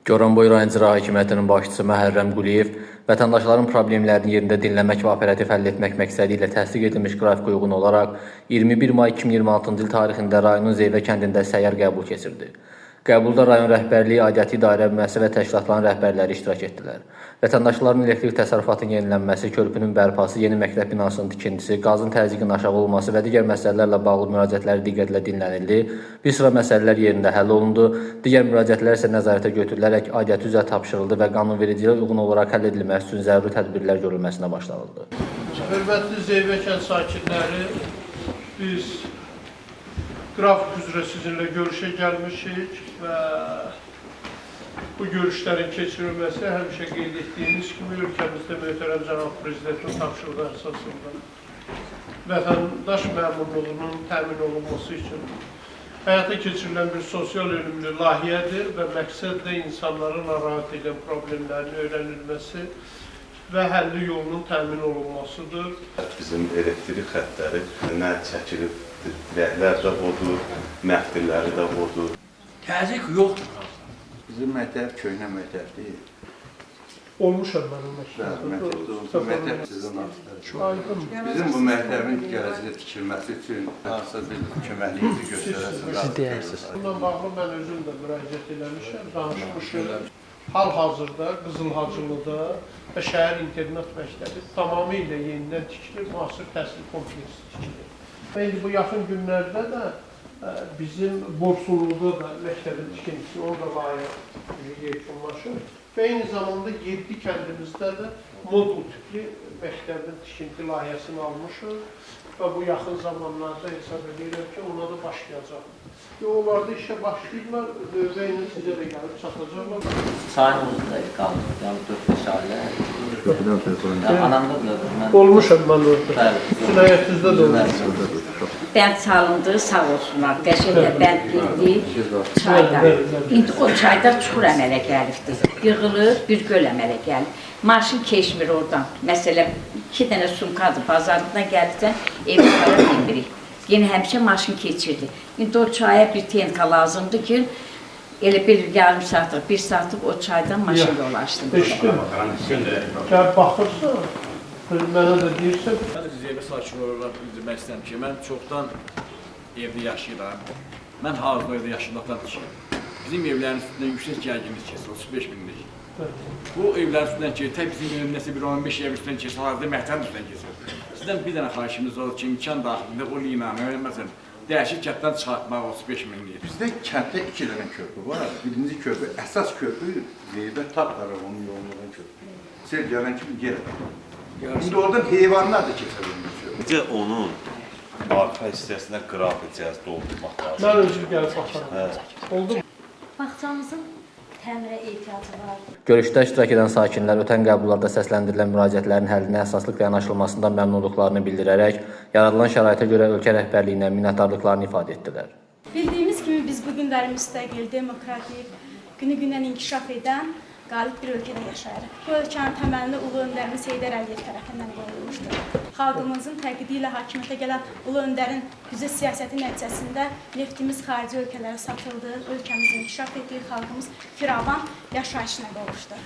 Goranboy rayon icra hakimiyyətinin başçısı Məhərrəm Quliyev vətəndaşların problemlərini yerində dinləmək və operativ həll etmək məqsədi ilə təsdiq edilmiş qrafikə uyğun olaraq 21 may 2026-cı il tarixində rayonun Zeyvə kəndində səyyar qəbul keçirdi. Qəbulda rayon rəhbərliyi, aidiyyəti idarə, müəssisə və təşkilatların rəhbərləri iştirak etdilər. Vətəndaşların elektrik təsərrüfatının yenilənməsi, körpünün bərpası, yeni məktəb binasının tikintisi, qazın təzyiqinin aşağı olması və digər məsələlərlə bağlı müraciətləri diqqətlə dinlənildi. Bir sıra məsələlər yerində həll olundu. Digər müraciətlər isə nəzarətə götürülərək aidiyyəti üzrə tapşırıldı və qanunvericiliyə uyğun olaraq həll edilməsi üçün zəruri tədbirlər görülməsinə başlanıldı. Hörmətli Zeyvə kənd sakinləri, biz qrafik üzrə sizinlə görüşə gəlmişik və bu görüşlərin keçirilməsi həmişə qeyd etdiyimiz kimi ölkəmizdə möhtərəm cənab prezidentin tapşırığı əsasında vətəndaş məmurluğunun təmin olunması üçün həyata keçirilən bir sosial önümlü layihədir və məqsəd də insanların narahat edən problemlərin öyrənilməsi və həlli yolunun təmin olunmasıdır. Bizim elektrik xəttləri nə çəkilib, dirəklər də odur, məftilləri də odur. Təzyiq yoxdur. Bizim məktəb köhnə məktəb deyil. Olmuşam mənim Məktəb sizin altındadır. Bizim bu məktəbin gələcəkdə tikilməsi üçün hansısa bir köməkliğinizi göstərəsiniz. Siz deyirsiniz. Bununla bağlı mən özüm də müraciət eləmişəm, danışmışım. Hal-hazırda Qızılhacılıda və şəhər internat məktəbi tamamilə yenidən tikilir, müasir təhsil kompleksi tikilir. Və indi bu yaxın günlərdə də bizim Borsunluqda da məktəbin tikintisi, orada layihə yekunlaşır. Və eyni zamanda 7 kəndimizdə də modul tipli məktəbin tikinti layihəsini almışıq və bu yaxın zamanlarda hesab edirəm ki, ona da başlayacaq. Onlar da işə başlayırlar, növbə ilə sizə də gəlib çatacaqlar. Çayın uzunda qaldım, yəni 4-5 ailə. Anamda da Olmuşam mən orada. Cinayətinizdə də olmuşam. Bənd salındı, sağ olsunlar. Qəşəngə bənd girdi çayda. İndi o çayda çuxur əmələ gəlibdir. Yığılır, bir göl əmələ gəlib. Maşın keçmir oradan. Məsələn, 2 dənə sumkadır, bazarından gəlirsən, evi para bilmirik. Yenə həmişə maşın keçirdi. İndi o çaya bir tenka lazımdır ki, elə bir yarım saatlıq, 1 saatlıq o çaydan maşın dolaşdım. Gəl baxırsan, mənə də deyirsən. Mən Zeyvə sakin olaraq bildirmək istəyirəm ki, mən çoxdan evdə yaşayıram. Mən hazırda evdə yaşamaqdan düşürəm. Bizim evlərin üstündən yüksək gərginlik keçir, 35 minlik. Bu evlərin üstündən keçir, tək bizim evin nəsə bir 15 ev üstündən keçir, hazırda məhtəb üstündən keçir. Sizdən bir dənə xahişimiz olur ki, imkan daxilində o linanı, məsələn, dəyişik kətdən çıxartmaq 35 minlik. Bizdə kənddə 2 dənə körpü var. Birinci körpü, əsas körpü Zeyvə Tapqaravanın yolundan körpü. Sel gələn kimi yerə. İndi oradan heyvanlar da keçə bilmir. Necə onun arxa hissəsində qrafik cihazı doldurmaq lazım? Mən özüm gəlib baxarım. Oldu mu? Bağçamızın təmirə ehtiyacı var. Görüşdə iştirak edən sakinlər ötən qəbullarda səsləndirilən müraciətlərin həllinə əsaslıqla yanaşılmasından məmnunluqlarını bildirərək, yaradılan şəraitə görə ölkə rəhbərliyinə minnətdarlıqlarını ifadə etdilər. Bildiyimiz kimi biz bu günləri müstəqil, demokratik, günü-gündən inkişaf edən qalib bir ölkədə yaşayırıq. Bu ölkənin təməlini Ulu Öndərimiz Heydər Əliyev tərəfindən qoyulmuşdur. Xalqımızın təqidi ilə hakimiyyətə gələn Ulu Öndərin güclü siyasəti nəticəsində neftimiz xarici ölkələrə satıldı, ölkəmiz inkişaf etdi, xalqımız firavan yaşayışına qovuşdu.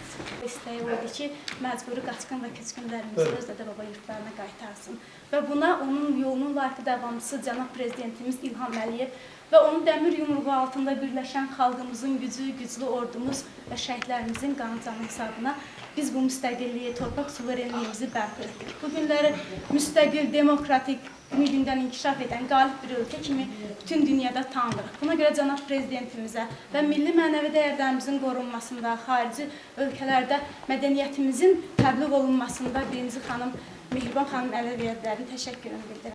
İstəyi oldu ki, məcburi qaçqın və köçkünlərimizi öz dədə-baba yurtlarına qaytarsın. Və buna onun yolunun layiqli davamçısı cənab prezidentimiz İlham Əliyev və onun dəmir yumruğu altında birləşən xalqımızın gücü, güclü ordumuz və şəhidlərimizin qanı-canı hesabına biz bu müstəqilliyi, torpaq suverenliyimizi bərpa etdik. Bu günləri müstəqil, demokratik, günü-gündən inkişaf edən qalib bir ölkə kimi bütün dünyada tanınırıq. Buna görə cənab prezidentimizə və milli mənəvi dəyərlərimizin qorunmasında, xarici ölkələrdə mədəniyyətimizin təbliğ olunmasında birinci xanım Mehriban xanım Əliyevlərin təşəkkürünü bildirirəm.